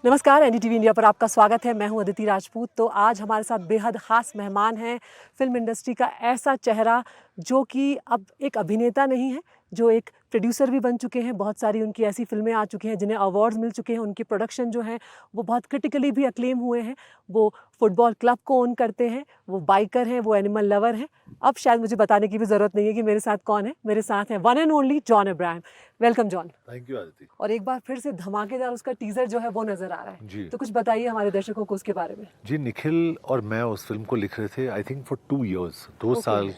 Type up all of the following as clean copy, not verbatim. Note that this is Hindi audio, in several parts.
नमस्कार, एनडीटीवी इंडिया पर आपका स्वागत है। मैं हूं अदिति राजपूत। तो आज हमारे साथ बेहद खास मेहमान हैं, फिल्म इंडस्ट्री का ऐसा चेहरा जो कि अब एक अभिनेता नहीं है, जो एक प्रोड्यूसर भी बन चुके हैं। बहुत सारी उनकी ऐसी फिल्में आ चुकी हैं जिन्हें अवार्ड्स मिल चुके हैं। उनके प्रोडक्शन जो हैं वो बहुत क्रिटिकली भी अक्लेम हुए हैं। वो फुटबॉल क्लब को ओन करते हैं, वो बाइकर हैं, वो एनिमल लवर हैं। अब शायद मुझे बताने की भी ज़रूरत नहीं है कि मेरे साथ कौन है। मेरे साथ है one and only John Abraham. Welcome John. Thank you Aditi और एक बार फिर से धमाकेदार उसका टीजर जो है वो नजर आ रहा है जी। तो कुछ बताइए हमारे दर्शकों को उसके बारे में। जी, निखिल और मैं उस फिल्म को लिख रहे थे आई थिंक फॉर 2 years, 2 साल।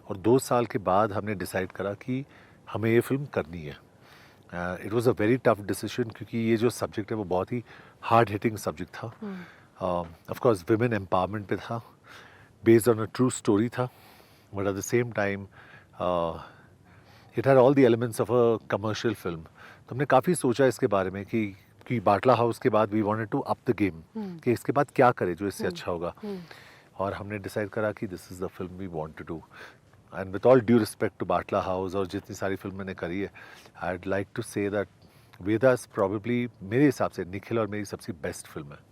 और 2 साल के बाद हमने डिसाइड करा कि हमें ये फिल्म करनी है। It was a very tough decision क्योंकि ये जो सब्जेक्ट है वो बहुत ही हार्ड हिटिंग सब्जेक्ट था। ऑफ कोर्स विमेन एम्पावरमेंट पे था, based on a true story था, but at the same time it had all the elements of a commercial film. तो हमने काफ़ी सोचा इसके बारे में कि बाटला हाउस के बाद we wanted to up the game, कि इसके बाद क्या करें जो इससे अच्छा होगा। और हमने डिसाइड करा कि this is the film we want to do. And with all due respect to Batla House और जितनी सारी फिल्म मैंने करी है, I would like to say that वेदास प्रॉबेबली मेरे हिसाब से निखिल और मेरी सबसे बेस्ट फिल्म है।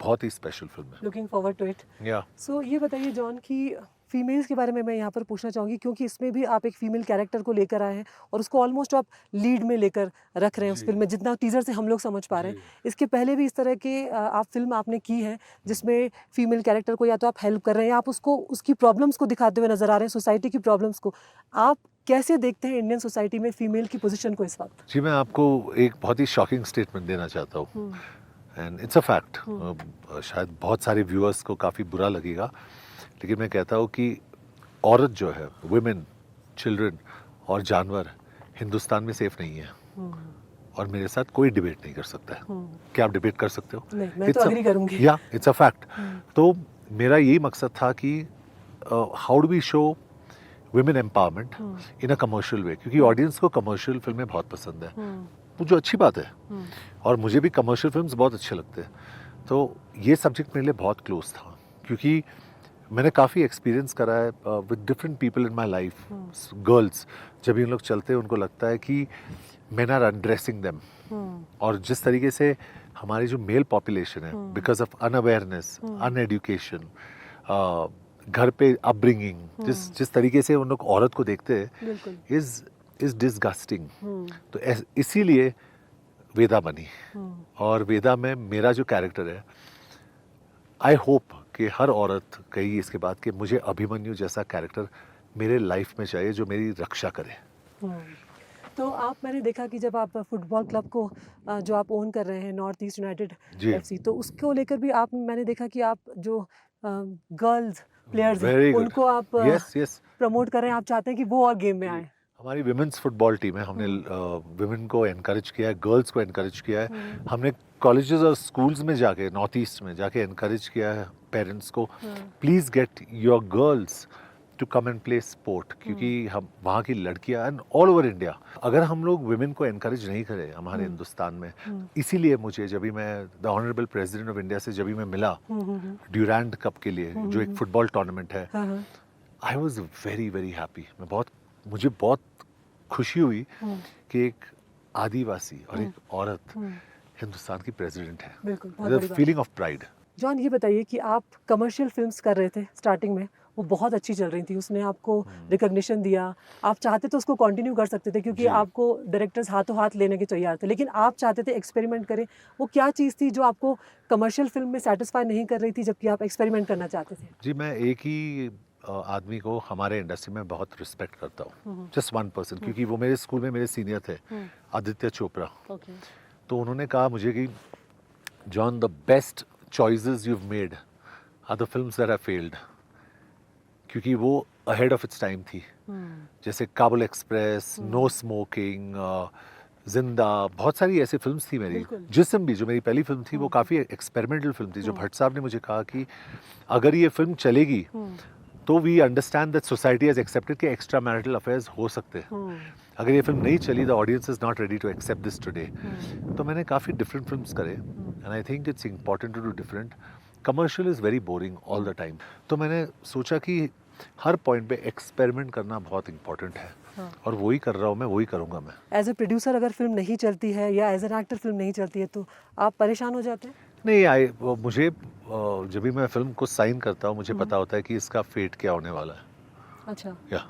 बहुत ही स्पेशल फिल्म है। Looking forward to it. Yeah so ये बताइए जॉन कि फीमेल्स के बारे में मैं यहाँ पर पूछना चाहूँगी क्योंकि इसमें भी आप एक फीमेल कैरेक्टर को लेकर आए हैं और उसको ऑलमोस्ट आप लीड में लेकर रख रहे हैं उस फिल्म में, जितना टीजर से हम लोग समझ पा रहे हैं। इसके पहले भी इस तरह के आप फिल्म आपने की है जिसमें फीमेल कैरेक्टर को या तो आप हेल्प कर रहे हैं या आप उसको उसकी प्रॉब्लम्स को दिखाते हुए नजर आ रहे हैं, सोसाइटी की प्रॉब्लम्स को। आप कैसे देखते हैं इंडियन सोसाइटी में फीमेल की पोजीशन को इस वक्त? जी, मैं आपको एक बहुत ही शॉकिंग स्टेटमेंट देना चाहता हूँ, एंड इट्स अ फैक्ट। शायद बहुत सारे व्यूअर्स को काफ़ी बुरा लगेगा, लेकिन मैं कहता हूँ कि औरत जो है, वुमेन, चिल्ड्रन और जानवर हिंदुस्तान में सेफ नहीं है। और मेरे साथ कोई डिबेट नहीं कर सकता है। क्या आप डिबेट कर सकते हो? नहीं, मैं तो एग्री करूंगी। या इट्स अ फैक्ट। तो मेरा यही मकसद था कि how do we show women empowerment in a commercial way, क्योंकि ऑडियंस को कमर्शियल फिल्में बहुत पसंद है, वो जो अच्छी बात है। और मुझे भी कमर्शियल फिल्म्स बहुत अच्छे लगते हैं। तो ये सब्जेक्ट मेरे लिए बहुत क्लोज था क्योंकि मैंने काफ़ी एक्सपीरियंस करा है with different people in my life. Girls जब इन लोग चलते हैं उनको लगता है कि मैन आर अनड्रेसिंग देम। और जिस तरीके से हमारी जो मेल पॉपुलेशन है, बिकॉज ऑफ अनअवेयरनेस, अनएडुकेशन, घर पे अपब्रिंगिंग, जिस तरीके से उन लोग औरत को देखते हैं इज डिसगस्टिंग। तो इसीलिए वेदा बनी। और वेदा में मेरा जो कैरेक्टर है, आई होप कि हर औरत कहेगी इसके बाद कि मुझे अभिमन्यु जैसा कैरेक्टर मेरे लाइफ में चाहिए जो मेरी रक्षा करे। तो मैंने देखा कि जब आप फुटबॉल क्लब को जो आप ओन कर रहे हैं, नॉर्थ ईस्ट यूनाइटेड एफसी, तो उसको लेकर भी मैंने देखा कि आप जो गर्ल्स प्लेयर्स हैं उनको आप प्रमोट कर रहे हैं। आप चाहते हैं कि वो और गेम में आए। हमारी विमेंस फुटबॉल टीम है, हमने विमेन को एनकरेज किया है, गर्ल्स को एनकरेज किया है। हमने कॉलेजेस और स्कूल्स में जाके, नॉर्थ ईस्ट में जाके एनकरेज किया है पेरेंट्स को, please get your girls to come and play sport, क्योंकि हम वहाँ की लड़कियाँ एंड ऑल ओवर इंडिया, अगर हम लोग विमेन को एनकरेज नहीं करें हमारे हिंदुस्तान में। इसीलिए मुझे जब भी मैं the honourable president of India से जब भी मैं मिला ड्यूरैंड कप के लिए, जो एक फुटबॉल टूर्नामेंट है, I was very very happy. मुझे बहुत खुशी हुई कि एक आदिवासी और एक औरत हिंदुस्तान की प्रेसिडेंट है। बिल्कुल, फीलिंग ऑफ प्राइड। जॉन, ये बताइए कि आप कमर्शियल फिल्म्स कर रहे थे स्टार्टिंग में, वो बहुत अच्छी चल रही थी, उसने आपको रिकॉग्निशन दिया। आप चाहते तो उसको कंटिन्यू कर सकते थे क्योंकि आपको डायरेक्टर्स हाथों हाथ लेने के तैयार थे, लेकिन आप चाहते थे एक्सपेरिमेंट करें। वो क्या चीज़ थी जो आपको कमर्शियल फिल्म में सेटिस्फाई नहीं कर रही थी जबकि आप एक्सपेरिमेंट करना चाहते थे? जी, मैं एक ही आदमी को हमारे इंडस्ट्री में बहुत रिस्पेक्ट करता हूँ, जस्ट वन पर्सन, क्योंकि वो मेरे स्कूल में मेरे सीनियर थे, आदित्य चोपड़ा। तो उन्होंने कहा मुझे कि John, the best choices you have made are the films that have failed, क्योंकि वो अहेड ऑफ इट्स टाइम थी। जैसे काबुल एक्सप्रेस, नो स्मोकिंग, जिंदा, बहुत सारी ऐसी फिल्म्स थी मेरी। जिस्म भी, जो मेरी पहली फिल्म थी, वो काफ़ी एक्सपेरिमेंटल फिल्म थी। जो भट्ट साहब ने मुझे कहा कि अगर ये फिल्म चलेगी तो we understand that society has accepted कि एक्स्ट्रा मैरिटल अफेयर्स हो सकते हैं। अगर ये फिल्म नहीं चली, the audience is not ready to accept this today. तो मैंने काफ़ी डिफरेंट फिल्म्स करे, and I think it's important to do different. Commercial is very boring all the time. तो मैंने सोचा कि हर पॉइंट पे एक्सपेरिमेंट करना बहुत इंपॉर्टेंट है। हाँ। और वही कर रहा हूँ मैं, वही करूँगा मैं। एज ए प्रोड्यूसर अगर फिल्म नहीं चलती है या एज एन एक्टर फिल्म नहीं चलती है तो आप परेशान हो जाते हैं? नहीं, मुझे जब भी मैं फिल्म को साइन करता हूँ मुझे पता होता है कि इसका फेट क्या होने वाला है। अच्छा। या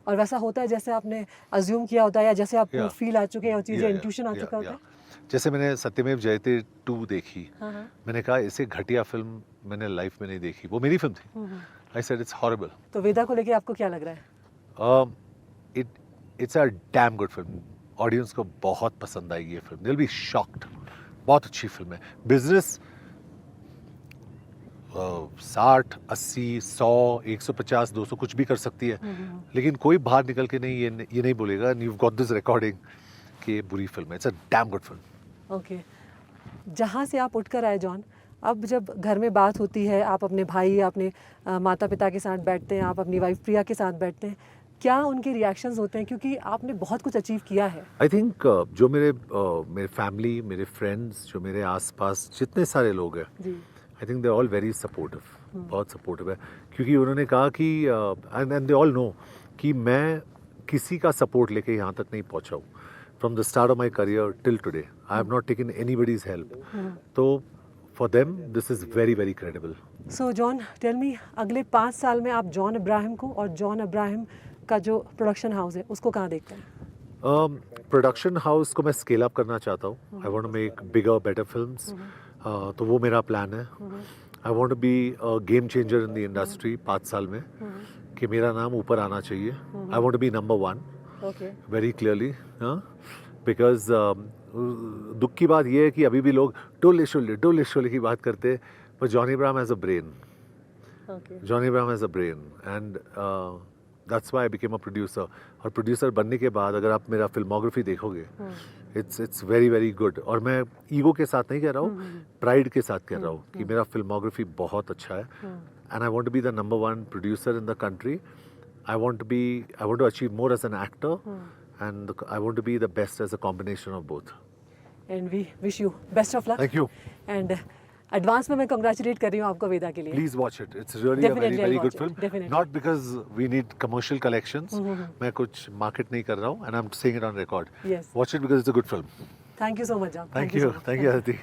और वैसा होता है जैसे आपने अज्यूम किया होता है या जैसे आपको या फील आ चुके हैं और चीज़ें या इंट्यूशन आ चुका होता या है? जैसे मैंने सत्यमेव जयते 2 देखी, हाँ, हाँ। मैंने कहा ऐसे घटिया फिल्म मैंने लाइफ में नहीं देखी। वो मेरी फिल्म थी। I said it's horrible. तो वेदा को लेके आपको क्या लग रहा है? It's a damn good film. Audience को बहुत पसंद आएगी ये film. They will be shocked. बहुत अच्छी फिल्म है। बिजनेस 60, 80, 100, 150, 200 कुछ भी कर सकती है, लेकिन कोई बाहर निकल के नहीं ये नहीं बोलेगा यू गॉट दिस रिकॉर्डिंग कि ये बुरी फिल्म है। It's a damn good film. Okay. जहाँ से आप उठकर आए जॉन, अब जब घर में बात होती है, आप अपने भाई या अपने माता पिता के साथ बैठते हैं, आप अपनी वाइफ प्रिया के साथ बैठते हैं, क्या उनके रिएक्शंस होते हैं? क्योंकि आपने बहुत कुछ अचीव किया है। आई थिंक जो मेरे फैमिली, मेरे फ्रेंड्स, जो मेरे आसपास जितने सारे लोग हैं, जी। I think they all very supportive. बहुत सपोर्टिव है, क्योंकि उन्होंने कहा कि एंड दे ऑल नो कि मैं किसी का सपोर्ट लेके यहाँ तक नहीं पहुँचा हूँ। From the start of my career till today I have not taken anybody's help. तो for them this is very very credible. So John, tell me, अगले 5 साल में आप जॉन इब्राहिम को और जॉन इब्राहिम का जो प्रोडक्शन हाउस है उसको कहाँ देखते हैं? प्रोडक्शन हाउस को मैं स्केल अप करना चाहता हूँ। I want to make bigger better films. तो वो मेरा प्लान है। I want to be a game changer in the industry 5 साल में, कि मेरा नाम ऊपर आना चाहिए। I want to be number 1 okay. Very clearly. Because दुख की बात यह है कि अभी भी लोग डोले शोले की बात करते हैं, पर John Ibrahim has a brain. Okay. John Ibrahim has a brain and that's why I became a producer. और प्रोड्यूसर बनने के बाद अगर आप मेरा फिल्मोग्राफी देखोगे, इट्स वेरी वेरी गुड। और मैं ईगो के साथ नहीं कह रहा हूँ, प्राइड के साथ कह रहा हूँ कि मेरा फिल्मोग्राफी बहुत अच्छा है। And I want to be the number 1 producer in the country. I want to achieve more as an actor, and I want to be the best as a combination of both. And we wish you best of luck. Thank you. And advance में मैं कंग्रेचुलेट कर रही हूँ आपको वेदा के लिए। Please watch it. It's really a very Definitely, I'll very good watch it. film. Definitely. Not because we need commercial collections. मैं कुछ market नहीं कर रहा हूँ, and I'm saying it on record. Yes. Watch it because it's a good film. Thank you so much John. Thank you. Thank you, Aditi.